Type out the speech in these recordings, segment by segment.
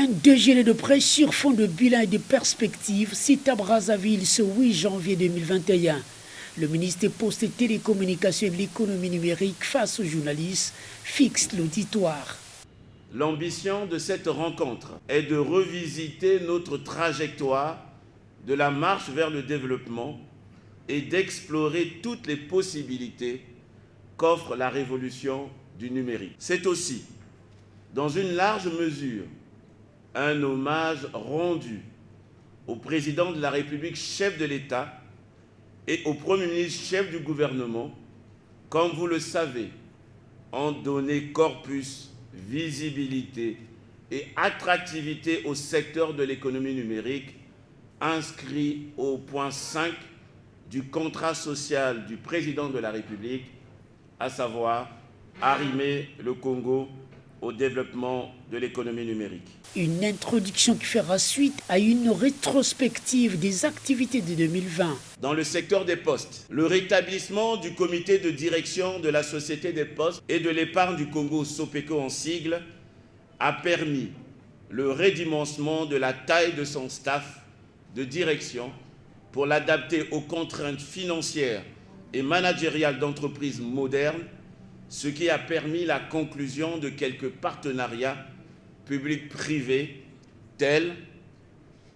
Un déjeuner de presse sur fond de bilan et de perspectives, c'est à Brazzaville ce 8 janvier 2021. Le ministre des Postes et Télécommunications et de l'économie numérique face aux journalistes fixe l'auditoire. L'ambition de cette rencontre est de revisiter notre trajectoire de la marche vers le développement et d'explorer toutes les possibilités qu'offre la révolution du numérique. C'est aussi, dans une large mesure, un hommage rendu au président de la République, chef de l'État, et au Premier ministre, chef du gouvernement, comme vous le savez, ont donné corpus, visibilité et attractivité au secteur de l'économie numérique, inscrit au point 5 du contrat social du président de la République, à savoir arrimer le Congo au développement de l'économie numérique. Une introduction qui fera suite à une rétrospective des activités de 2020. Dans le secteur des postes, le rétablissement du comité de direction de la Société des postes et de l'épargne du Congo, SOPECO en sigle, a permis le redimensionnement de la taille de son staff de direction pour l'adapter aux contraintes financières et managériales d'entreprises modernes, ce qui a permis la conclusion de quelques partenariats publics-privés tels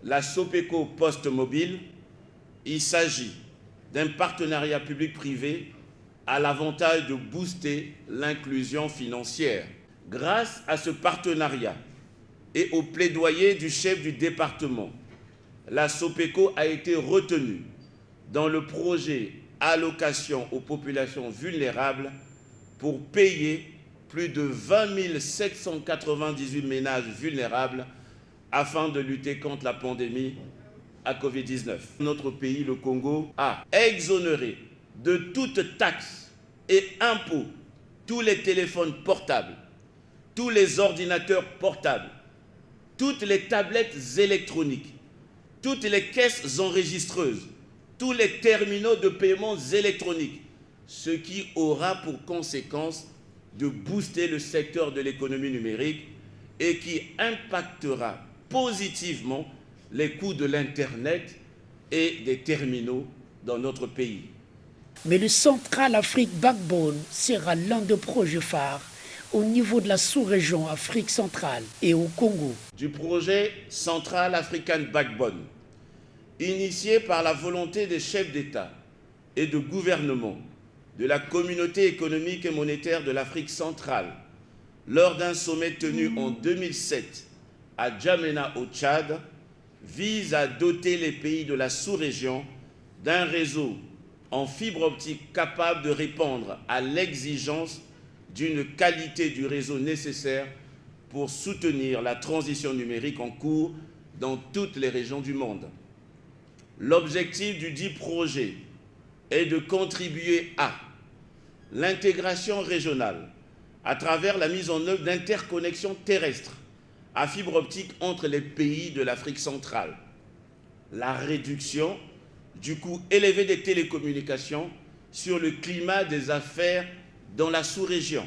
la SOPECO Poste Mobile. Il s'agit d'un partenariat public-privé à l'avantage de booster l'inclusion financière. Grâce à ce partenariat et au plaidoyer du chef du département, la SOPECO a été retenue dans le projet Allocation aux populations vulnérables pour payer plus de 20 798 ménages vulnérables afin de lutter contre la pandémie à Covid-19. Notre pays, le Congo, a exonéré de toute taxe et impôt tous les téléphones portables, tous les ordinateurs portables, toutes les tablettes électroniques, toutes les caisses enregistreuses, tous les terminaux de paiement électroniques, ce qui aura pour conséquence de booster le secteur de l'économie numérique et qui impactera positivement les coûts de l'Internet et des terminaux dans notre pays. Mais le Central Afrique Backbone sera l'un des projets phares au niveau de la sous-région Afrique centrale et au Congo. Du projet Central African Backbone, initié par la volonté des chefs d'État et de gouvernement de la Communauté économique et monétaire de l'Afrique centrale, lors d'un sommet tenu en 2007 à N'Djamena au Tchad, vise à doter les pays de la sous-région d'un réseau en fibre optique capable de répondre à l'exigence d'une qualité du réseau nécessaire pour soutenir la transition numérique en cours dans toutes les régions du monde. L'objectif du dit projet est de contribuer à l'intégration régionale à travers la mise en œuvre d'interconnexions terrestres à fibre optique entre les pays de l'Afrique centrale, la réduction du coût élevé des télécommunications sur le climat des affaires dans la sous-région,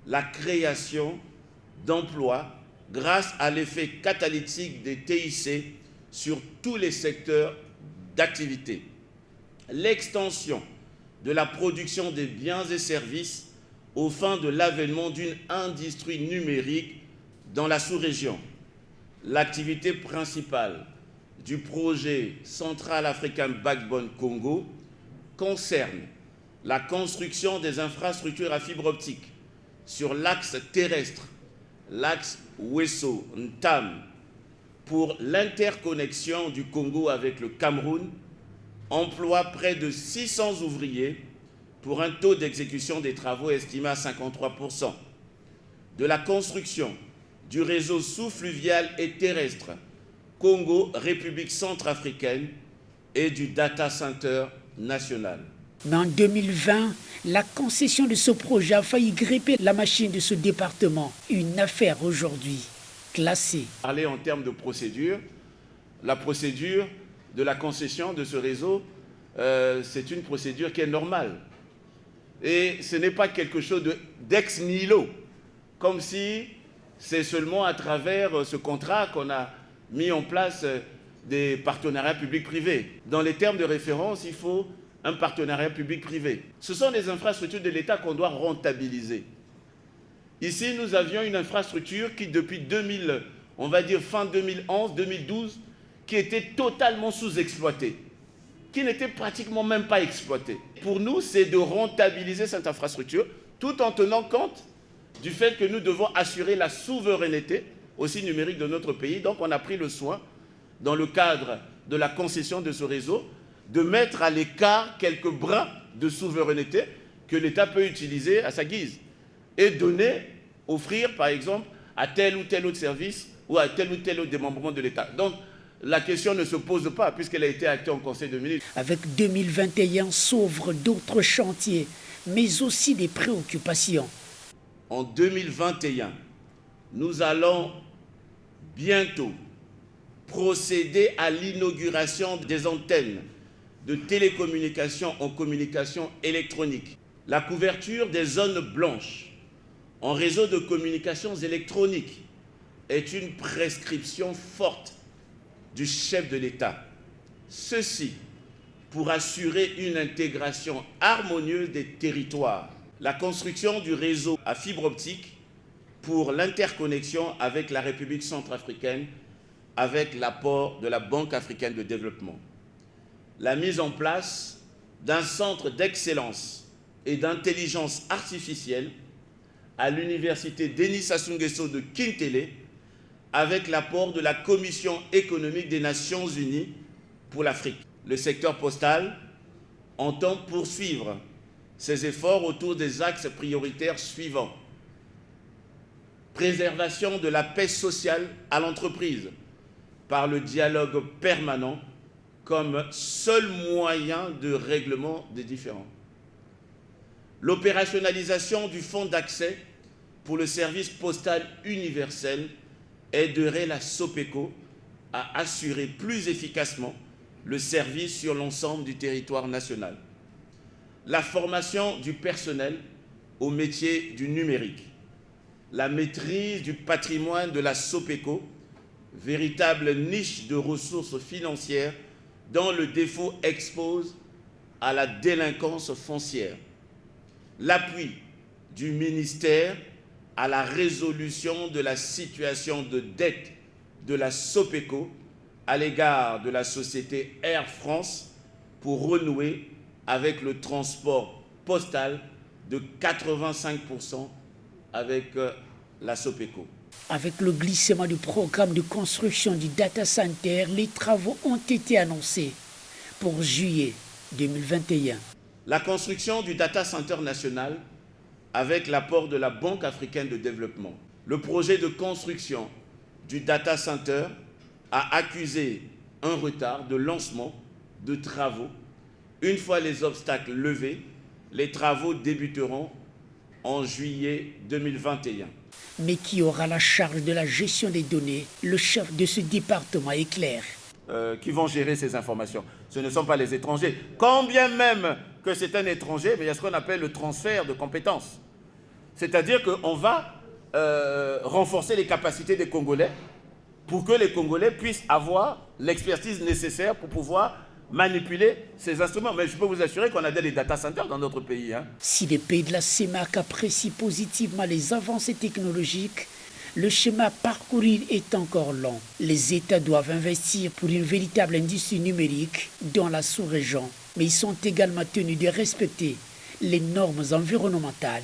la création d'emplois grâce à l'effet catalytique des TIC sur tous les secteurs d'activité, l'extension de la production des biens et services aux fins de l'avènement d'une industrie numérique dans la sous-région. L'activité principale du projet Central African Backbone Congo concerne la construction des infrastructures à fibre optique sur l'axe terrestre, l'axe Ouesso-Ntam, pour l'interconnexion du Congo avec le Cameroun, emploie près de 600 ouvriers pour un taux d'exécution des travaux estimé à 53%. De la construction du réseau sous-fluvial et terrestre Congo-République centrafricaine et du data center national. Mais en 2020, la concession de ce projet a failli gripper la machine de ce département. Une affaire aujourd'hui classée. Parler en termes de procédure, la procédure de la concession de ce réseau, c'est une procédure qui est normale. Et ce n'est pas quelque chose d'ex nihilo, comme si c'est seulement à travers ce contrat qu'on a mis en place des partenariats publics-privés. Dans les termes de référence, il faut un partenariat public-privé. Ce sont des infrastructures de l'État qu'on doit rentabiliser. Ici, nous avions une infrastructure qui, depuis on va dire fin 2011, 2012, qui était totalement sous-exploitée, qui n'était pratiquement même pas exploitée. Pour nous, c'est de rentabiliser cette infrastructure tout en tenant compte du fait que nous devons assurer la souveraineté aussi numérique de notre pays. Donc on a pris le soin, dans le cadre de la concession de ce réseau, de mettre à l'écart quelques brins de souveraineté que l'État peut utiliser à sa guise et offrir par exemple à tel ou tel autre service ou à tel ou tel autre démembrement de l'État. Donc la question ne se pose pas puisqu'elle a été actée en Conseil de ministres. Avec 2021 s'ouvrent d'autres chantiers, mais aussi des préoccupations. En 2021, nous allons bientôt procéder à l'inauguration des antennes de télécommunications en communication électronique, la couverture des zones blanches en réseau de communications électroniques est une prescription forte du chef de l'État. Ceci pour assurer une intégration harmonieuse des territoires, la construction du réseau à fibre optique pour l'interconnexion avec la République centrafricaine, avec l'apport de la Banque africaine de développement, la mise en place d'un centre d'excellence et d'intelligence artificielle à l'université Denis Sassou Nguesso de Kintele, avec l'apport de la Commission économique des Nations Unies pour l'Afrique. Le secteur postal entend poursuivre ses efforts autour des axes prioritaires suivants. Préservation de la paix sociale à l'entreprise par le dialogue permanent comme seul moyen de règlement des différends. L'opérationnalisation du fonds d'accès pour le service postal universel aiderait la SOPECO à assurer plus efficacement le service sur l'ensemble du territoire national. La formation du personnel au métier du numérique, la maîtrise du patrimoine de la SOPECO, véritable niche de ressources financières dont le défaut expose à la délinquance foncière, l'appui du ministère à la résolution de la situation de dette de la SOPECO à l'égard de la société Air France pour renouer avec le transport postal de 85% avec la SOPECO. Avec le glissement du programme de construction du data center, les travaux ont été annoncés pour juillet 2021. La construction du data center national avec l'apport de la Banque africaine de développement. Le projet de construction du data center a accusé un retard de lancement de travaux. Une fois les obstacles levés, les travaux débuteront en juillet 2021. Mais qui aura la charge de la gestion des données? Le chef de ce département est clair. Qui vont gérer ces informations. Ce ne sont pas les étrangers. Quand bien même que c'est un étranger, mais il y a ce qu'on appelle le transfert de compétences. C'est-à-dire qu'on va renforcer les capacités des Congolais pour que les Congolais puissent avoir l'expertise nécessaire pour pouvoir manipuler ces instruments. Mais je peux vous assurer qu'on a des data centers dans notre pays. Si les pays de la CEMAC apprécient positivement les avancées technologiques, le schéma parcouru est encore long. Les États doivent investir pour une véritable industrie numérique dans la sous-région, mais ils sont également tenus de respecter les normes environnementales